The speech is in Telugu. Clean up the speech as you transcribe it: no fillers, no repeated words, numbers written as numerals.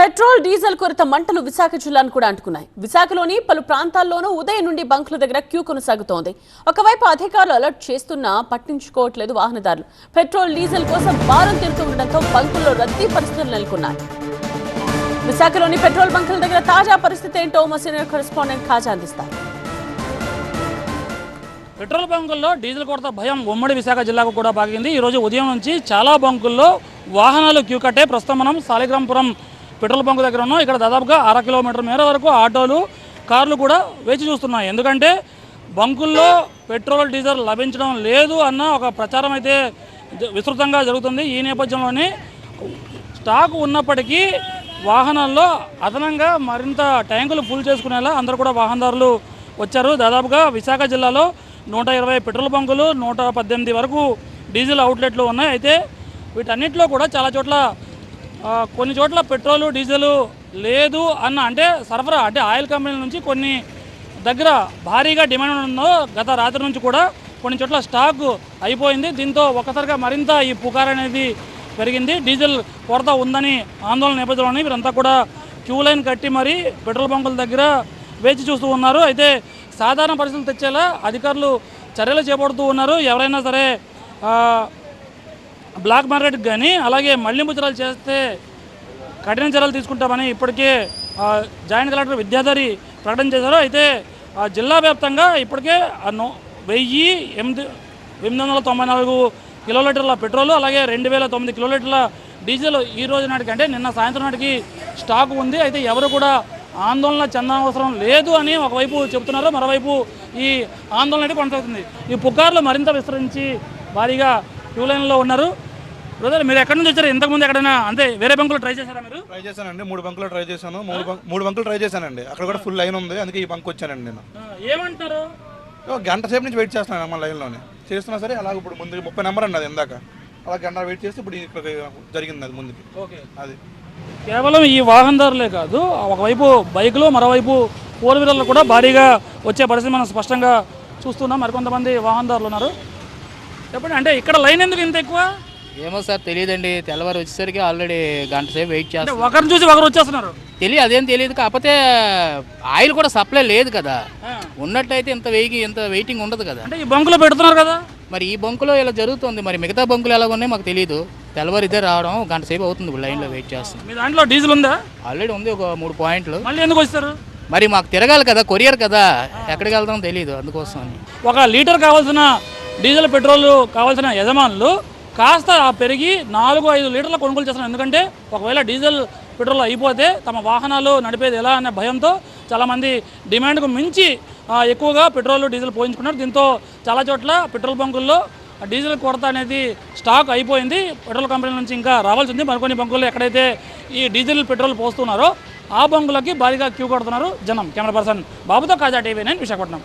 పెట్రోల్ డీజిల్ కొరత మంటలు విశాఖ జిల్లాను కూడా అంటుకున్నాయి. విశాఖలోని పలు ప్రాంతాల్లోనూ ఉదయం నుండి బంకుల దగ్గర క్యూ కొనసాగుతోంది. ఒకవైపు అధికారులు అలర్ట్ చేస్తున్నా పట్టించుకోవట్లేదు వాహనదారులు. పెట్రోల్ డీజిల్ కోసం భారం తీరుతుండటంతో బంకుల్లో రద్దీ పరిస్థితులు నెలకొన్నాయి. విశాఖలోని పెట్రోల్ బంకుల దగ్గర తాజా పరిస్థితి ఏంటో మా సీనియర్ కరెస్పాండెంట్ ఖాజా అందిస్తారు. పెట్రోల్ బంకుల్లో డీజిల్ కొరత భయం ఉమ్మడి విశాఖ జిల్లాకు కూడా బాగింది. ఈరోజు ఉదయం నుంచి చాలా బంకుల్లో వాహనాలు క్యూ కట్టే ప్రస్తుతం మనం సాలిగ్రాంపురం పెట్రోల్ బంకు దగ్గర ఉన్నాం. ఇక్కడ దాదాపుగా 1/2 కిలోమీటర్ మేర వరకు ఆటోలు కార్లు కూడా వేచి చూస్తున్నాయి. ఎందుకంటే బంకుల్లో పెట్రోల్ డీజిల్ లభించడం లేదు అన్న ఒక ప్రచారం అయితే విస్తృతంగా జరుగుతుంది. ఈ నేపథ్యంలోనే స్టాక్ ఉన్నప్పటికీ వాహనాల్లో అదనంగా మరింత ట్యాంకులు ఫుల్ చేసుకునేలా అందరూ కూడా వాహనదారులు వచ్చారు. దాదాపుగా విశాఖ జిల్లాలో 120 పెట్రోల్ బంకులు 118 వరకు డీజిల్ అవుట్లెట్లు ఉన్నాయి. అయితే వీటన్నిటిలో కూడా చాలా చోట్ల కొన్ని చోట్ల పెట్రోలు డీజిల్ లేదు అన్న అంటే సరఫరా అంటే ఆయిల్ కంపెనీల నుంచి కొన్ని దగ్గర భారీగా డిమాండ్ ఉందో గత రాత్రి నుంచి కూడా కొన్ని చోట్ల స్టాక్ అయిపోయింది. దీంతో ఒక్కసారిగా మరింత ఈ పుకార్ అనేది పెరిగింది. డీజిల్ కొరత ఉందని ఆందోళన నేపథ్యంలోనే వీరంతా కూడా క్యూ లైన్ కట్టి మరీ పెట్రోల్ బంకుల దగ్గర వేచి చూస్తూ ఉన్నారు. అయితే సాధారణ పరిస్థితులు తెచ్చేలా అధికారులు చర్యలు చేపడుతూ ఉన్నారు. ఎవరైనా సరే బ్లాక్ మార్కెట్కి కానీ అలాగే మళ్లింపు చర్యలు చేస్తే కఠిన చర్యలు తీసుకుంటామని ఇప్పటికే జాయింట్ కలెక్టర్ విద్యాధరి ప్రకటన చేశారు. అయితే జిల్లా వ్యాప్తంగా ఇప్పటికే 1894 కిలోలీటర్ల పెట్రోలు అలాగే 2009 కిలోలీటర్ల డీజిల్ ఈ రోజు నాటికి అంటే నిన్న సాయంత్రం నాటికి స్టాక్ ఉంది. అయితే ఎవరు కూడా ఆందోళన చెందనవసరం లేదు అని ఒకవైపు చెబుతున్నారు, మరోవైపు ఈ ఆందోళన అయితే కొనసాగుతుంది. ఈ పుకార్లు మరింత విస్తరించి భారీగా క్యూ లైన్లో ఉన్నారు. బ్రదర్, మీరు ఎక్కడి నుంచి వచ్చారు? ఇంతకుముందు ఎక్కడైనా అంటే వేరే బంకులు ట్రై చేశారా? మీరు ట్రై చేశానండి, 3 బంకులు ట్రై చేశాను. మూడు బంకులు ట్రై చేశానండి. అక్కడ కూడా ఫుల్ లైన్ ఉంది, అందుకే ఈ బంక్ వచ్చానండి. నేను ఏమంటారు, గంట సేపు నుంచి వెయిట్ చేస్తున్నాను అమ్మ లైన్లోనే చేస్తున్నా సరే. అలాగే ఇప్పుడు ముందు 30 నెంబర్ అండి అది ఇందాక, అలా గంట వెయిట్ చేస్తే ఇప్పుడు ఇక్కడ జరిగింది అది ముందుకి. ఓకే, అది కేవలం ఈ వాహనదారులే కాదు, ఒకవైపు బైకులు మరోవైపు 4 వీలర్లు కూడా భారీగా వచ్చే పరిస్థితి మనం స్పష్టంగా చూస్తున్నాం. మరికొంతమంది వాహనదారులు ఉన్నారు. చెప్పండి, అంటే ఇక్కడ లైన్ ఎందుకు ఇంత ఎక్కువ? ఏమో సార్ తెలియదండి. తెల్లవారు వచ్చేసరికి ఆల్రెడీ గంట సేపు వెయిట్ చేస్తాం. ఒకరిని చూసి ఒకరు వచ్చేస్తున్నారు. అదేం తెలియదు. కాకపోతే ఆయిల్ కూడా సప్లై లేదు కదా. ఉన్నట్టయితే ఇంత వెయిటింగ్ ఉండదు కదా. అంటే ఈ బంకులో పెడుతున్నారు కదా, మరి ఈ బంకులో ఇలా జరుగుతుంది. మరి మిగతా బంకులు ఎలా ఉన్నాయి మాకు తెలియదు. తెల్లవారు ఇదే రావడం గంట సేపు అవుతుంది, లైన్లో వెయిట్ చేస్తాం. మీ దాంట్లో డీజిల్ ఉందా? ఆల్రెడీ ఉంది, ఒక 3 పాయింట్లు. మళ్ళీ ఎందుకు వస్తారు? మరి మాకు తిరగాలి కదా, కొరియర్ కదా, ఎక్కడికి వెళ్తామో తెలియదు, అందుకోసం అని. 1 లీటర్ కావాల్సిన డీజిల్ పెట్రోల్ కావాల్సిన యజమానులు కాస్త పెరిగి 4-5 లీటర్ల కొనుగోలు చేస్తున్నారు. ఎందుకంటే ఒకవేళ డీజిల్ పెట్రోల్ అయిపోతే తమ వాహనాలు నడిపేది ఎలా అనే భయంతో చాలామంది డిమాండ్కు మించి ఎక్కువగా పెట్రోల్ డీజిల్ పోయించుకున్నారు. దీంతో చాలా చోట్ల పెట్రోల్ బంకుల్లో డీజిల్ కొరత అనేది స్టాక్ అయిపోయింది. పెట్రోల్ కంపెనీల నుంచి ఇంకా రావాల్సి ఉంది. మరికొన్ని బంకుల్లో ఎక్కడైతే ఈ డీజిల్ పెట్రోల్ పోస్తున్నారో ఆ బంకులకి భారీగా క్యూ కొడుతున్నారు జనం. కెమెరా పర్సన్ బాబుతో ఖాజా, TV9 విశాఖపట్నం.